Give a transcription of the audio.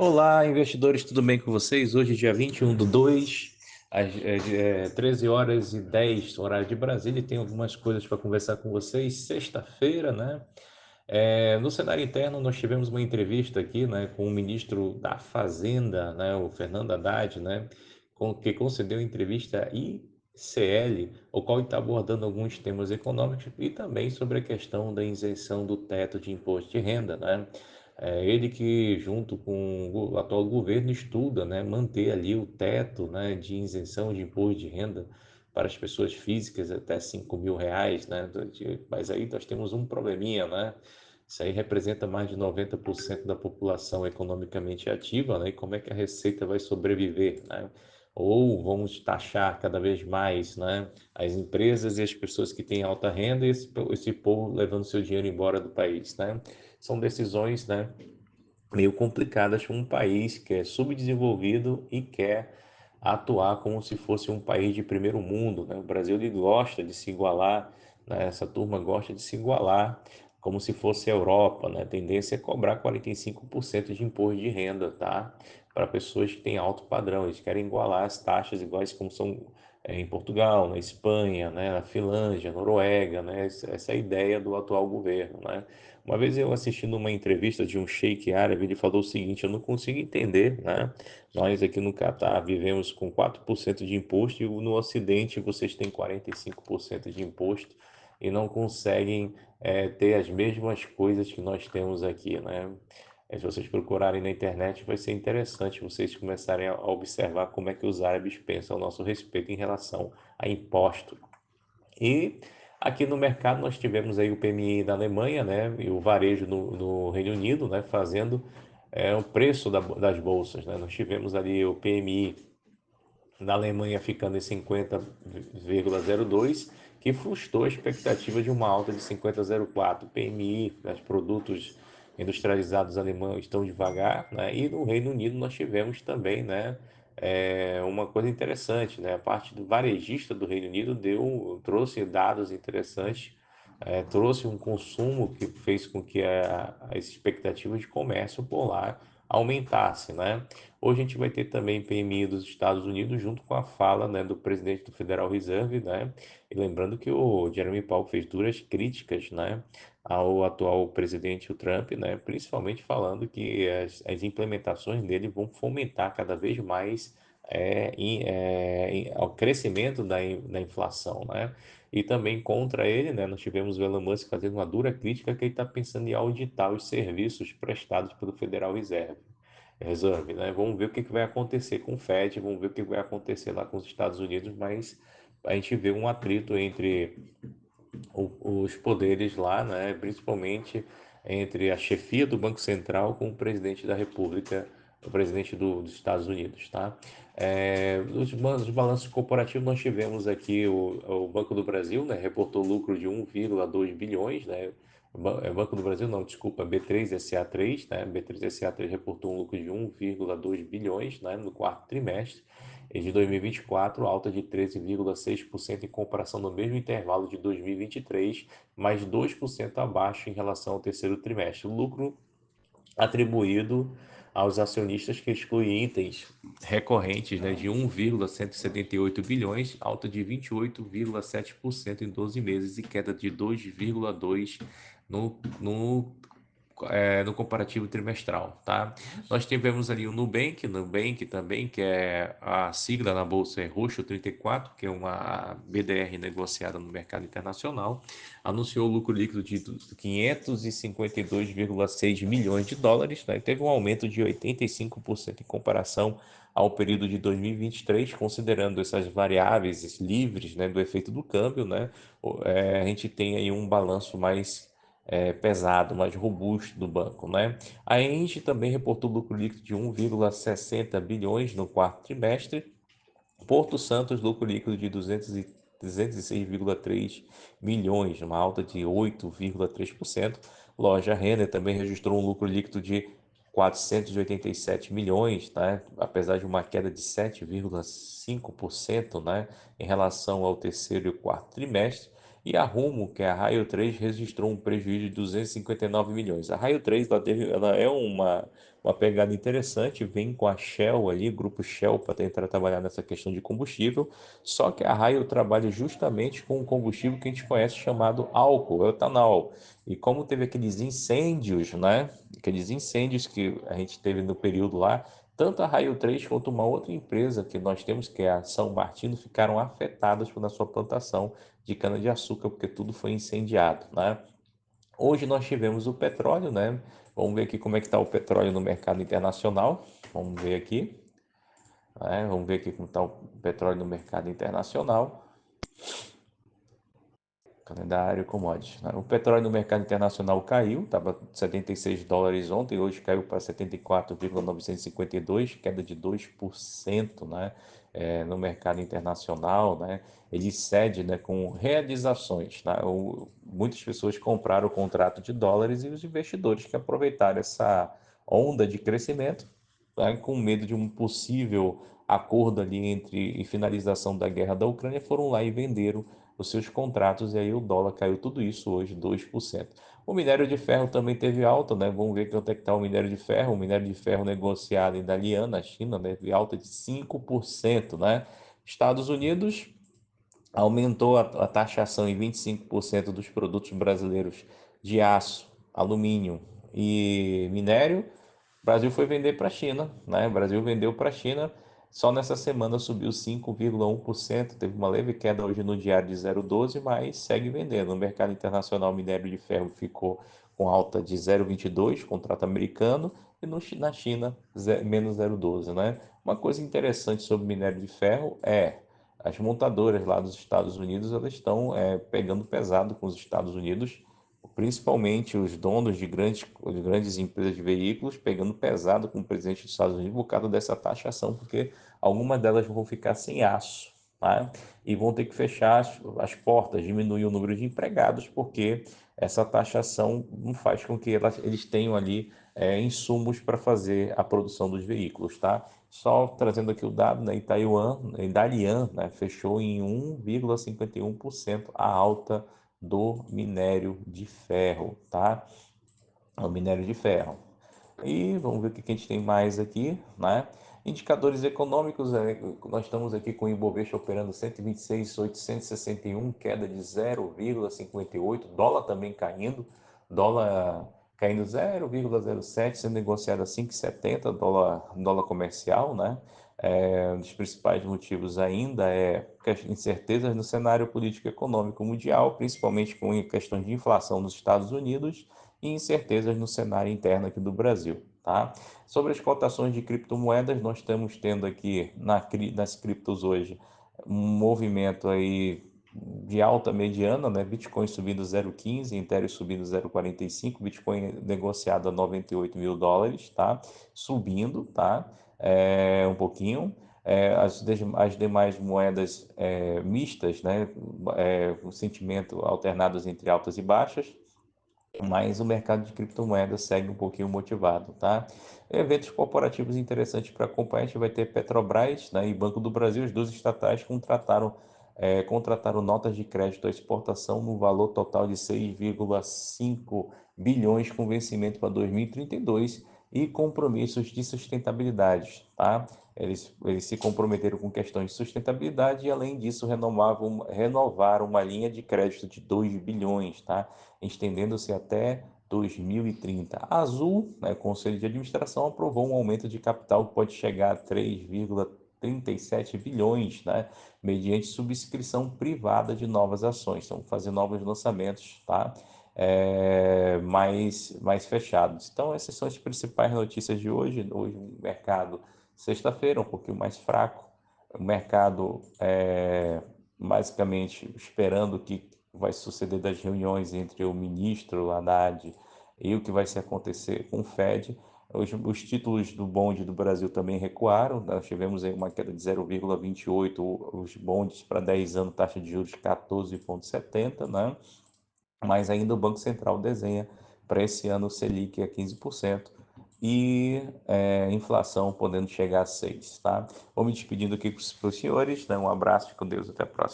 Olá, investidores, tudo bem com vocês? Hoje, dia 21/2, às 13 horas e 10, horário de Brasília, e tem algumas coisas para conversar com vocês. Sexta-feira, né? No cenário interno, nós tivemos uma entrevista aqui, né, com o ministro da Fazenda, né, o Fernando Haddad, né, que concedeu entrevista à ICL, o qual está abordando alguns temas econômicos e também sobre a questão da isenção do teto de imposto de renda, né? Ele que, junto com o atual governo, estuda, né, manter ali o teto, né, de isenção de imposto de renda para as pessoas físicas até R$ 5.000, né? Mas aí nós temos um probleminha, né? Isso aí representa mais de 90% da população economicamente ativa, né? E como é que a Receita vai sobreviver, né? Ou vamos taxar cada vez mais, né, as empresas e as pessoas que têm alta renda e esse povo levando seu dinheiro embora do país, né? São decisões, né, meio complicadas para um país que é subdesenvolvido e quer atuar como se fosse um país de primeiro mundo, né? O Brasil ele gosta de se igualar, né? Essa turma gosta de se igualar como se fosse a Europa, né? A tendência é cobrar 45% de imposto de renda, tá? Para pessoas que têm alto padrão, eles querem igualar as taxas iguais como são em Portugal, na Espanha, né? Na Finlândia, Noruega, né? Essa é a ideia do atual governo, né? Uma vez eu assistindo uma entrevista de um sheik árabe, ele falou o seguinte: eu não consigo entender, né? Nós aqui no Catar vivemos com 4% de imposto e no Ocidente vocês têm 45% de imposto e não conseguem ter as mesmas coisas que nós temos aqui, né? Se vocês procurarem na internet, vai ser interessante vocês começarem a observar como é que os árabes pensam a nosso respeito em relação a imposto. E aqui no mercado nós tivemos aí o PMI da Alemanha, né, e o varejo no Reino Unido, né, fazendo o preço das bolsas, né? Nós tivemos ali o PMI da Alemanha ficando em 50,02, que frustrou a expectativa de uma alta de 50,04. PMI, os produtos industrializados alemães estão devagar, né? E no Reino Unido nós tivemos também, né, uma coisa interessante, né? A parte do varejista do Reino Unido trouxe dados interessantes, trouxe um consumo que fez com que as expectativas de comércio por lá aumentasse, né? Hoje a gente vai ter também PMI dos Estados Unidos junto com a fala, né, do presidente do Federal Reserve, né? E lembrando que o Jeremy Powell fez duras críticas, né, ao atual presidente, o Trump, né, principalmente falando que as implementações dele vão fomentar cada vez mais ao crescimento da inflação, né? E também contra ele, né, nós tivemos o Elon Musk fazendo uma dura crítica que ele está pensando em auditar os serviços prestados pelo Federal Reserve, né? Vamos ver o que vai acontecer com o Fed, vamos ver o que vai acontecer lá com os Estados Unidos, mas a gente vê um atrito entre os poderes lá, né? Principalmente entre a chefia do Banco Central com o presidente da República, o presidente dos Estados Unidos, tá? Os balanços corporativos nós tivemos aqui o Banco do Brasil, né? Reportou lucro de 1,2 bilhões, né? Banco do Brasil, não, desculpa, B3SA3, né? B3SA3 reportou um lucro de 1,2 bilhões, né, no quarto trimestre de 2024, alta de 13,6% em comparação no mesmo intervalo de 2023, mais 2% abaixo em relação ao terceiro trimestre. O lucro atribuído aos acionistas que exclui itens recorrentes, né, de 1,178 bilhões, alta de 28,7% em 12 meses e queda de 2,2% no comparativo trimestral, tá? Nós tivemos ali o Nubank também, que é a sigla na bolsa é Roxo 34, que é uma BDR negociada no mercado internacional, anunciou lucro líquido de 552,6 milhões de dólares, né? Teve um aumento de 85% em comparação ao período de 2023, considerando essas variáveis livres, né, do efeito do câmbio, né? A gente tem aí um balanço mais pesado, mais robusto do banco, né? A Engie também reportou lucro líquido de 1,60 bilhões no quarto trimestre. Porto Santos, lucro líquido de 206,3 milhões, uma alta de 8,3%. Loja Renner também registrou um lucro líquido de 487 milhões, tá? Apesar de uma queda de 7,5%, né, em relação ao terceiro e quarto trimestre. E a Rumo, que é a Raio 3, registrou um prejuízo de 259 milhões. A Raio 3 ela é uma pegada interessante, vem com a Shell ali, grupo Shell, para tentar trabalhar nessa questão de combustível. Só que a Raio trabalha justamente com um combustível que a gente conhece chamado álcool, etanol. E como teve aqueles incêndios, né? Aqueles incêndios que a gente teve no período lá, tanto a Raio 3 quanto uma outra empresa que nós temos, que é a São Martino, ficaram afetadas na sua plantação de cana-de-açúcar, porque tudo foi incendiado, né? Hoje nós tivemos o petróleo, né? Vamos ver aqui como é que está o petróleo no mercado internacional. Vamos ver aqui, né? Vamos ver aqui como está o petróleo no mercado internacional. Calendário commodities, né? O petróleo no mercado internacional caiu, estava 76 dólares ontem, hoje caiu para 74,952, queda de 2%, né? No mercado internacional, né? Ele cede, né, com realizações, né? Muitas pessoas compraram o contrato de dólares e os investidores que aproveitaram essa onda de crescimento, né, com medo de um possível acordo ali entre e finalização da guerra da Ucrânia, foram lá e venderam os seus contratos, e aí o dólar caiu tudo isso hoje, 2%. O minério de ferro também teve alta, né? Vamos ver quanto é que está o minério de ferro. O minério de ferro negociado em Dalian, na China, né? Teve alta de 5%, né? Estados Unidos aumentou a taxação em 25% dos produtos brasileiros de aço, alumínio e minério. O Brasil foi vender para a China, né? O Brasil vendeu para a China, só nessa semana subiu 5,1%, teve uma leve queda hoje no diário de 0,12, mas segue vendendo. No mercado internacional, o minério de ferro ficou com alta de 0,22, contrato americano, e na China, menos 0,12, né? Uma coisa interessante sobre o minério de ferro é as montadoras lá dos Estados Unidos, elas estão pegando pesado com os Estados Unidos, principalmente os donos de grandes empresas de veículos, pegando pesado com o presidente dos Estados Unidos por causa dessa taxação, porque algumas delas vão ficar sem aço, tá? E vão ter que fechar as portas, diminuir o número de empregados, porque essa taxação não faz com que eles tenham ali insumos para fazer a produção dos veículos, tá? Só trazendo aqui o dado, né, em Taiwan, em Dalian, né, fechou em 1,51% a alta do minério de ferro, tá? O minério de ferro. E vamos ver o que a gente tem mais aqui, né? Indicadores econômicos, nós estamos aqui com o Ibovespa operando 126.861, queda de 0,58, dólar também caindo, dólar caindo 0,07, sendo negociado a 5,70, dólar comercial, né? Um dos principais motivos ainda é incertezas no cenário político e econômico mundial, principalmente com questões de inflação nos Estados Unidos e incertezas no cenário interno aqui do Brasil, tá? Sobre as cotações de criptomoedas, nós estamos tendo aqui nas criptos hoje um movimento aí de alta mediana, né? Bitcoin subindo 0,15, Ethereum subindo 0,45, Bitcoin negociado a 98 mil dólares, tá? Subindo, tá? Um pouquinho. As demais moedas mistas, né? Um sentimento alternados entre altas e baixas, mas o mercado de criptomoedas segue um pouquinho motivado, tá? Eventos corporativos interessantes para acompanhar, a gente vai ter Petrobras, né, e Banco do Brasil, as duas estatais contrataram notas de crédito à exportação no valor total de 6,5 bilhões com vencimento para 2032 e compromissos de sustentabilidade, tá? Eles se comprometeram com questões de sustentabilidade e, além disso, renovaram uma linha de crédito de 2 bilhões, tá? Estendendo-se até 2030. A Azul, né, Conselho de Administração, aprovou um aumento de capital que pode chegar a 3,37 bilhões, né, mediante subscrição privada de novas ações. Então, fazer novos lançamentos, tá? Mais fechados. Então, essas são as principais notícias de hoje. Hoje, o mercado, sexta-feira, um pouquinho mais fraco. O mercado, basicamente, esperando que vai suceder das reuniões entre o ministro Haddad e o que vai se acontecer com o Fed. Os títulos do bonde do Brasil também recuaram, nós tivemos aí uma queda de 0,28, os bondes para 10 anos, taxa de juros 14,70, né? Mas ainda o Banco Central desenha para esse ano o Selic a 15% e inflação podendo chegar a 6%, tá? Vou me despedindo aqui para os senhores, né? Um abraço, com Deus, até a próxima.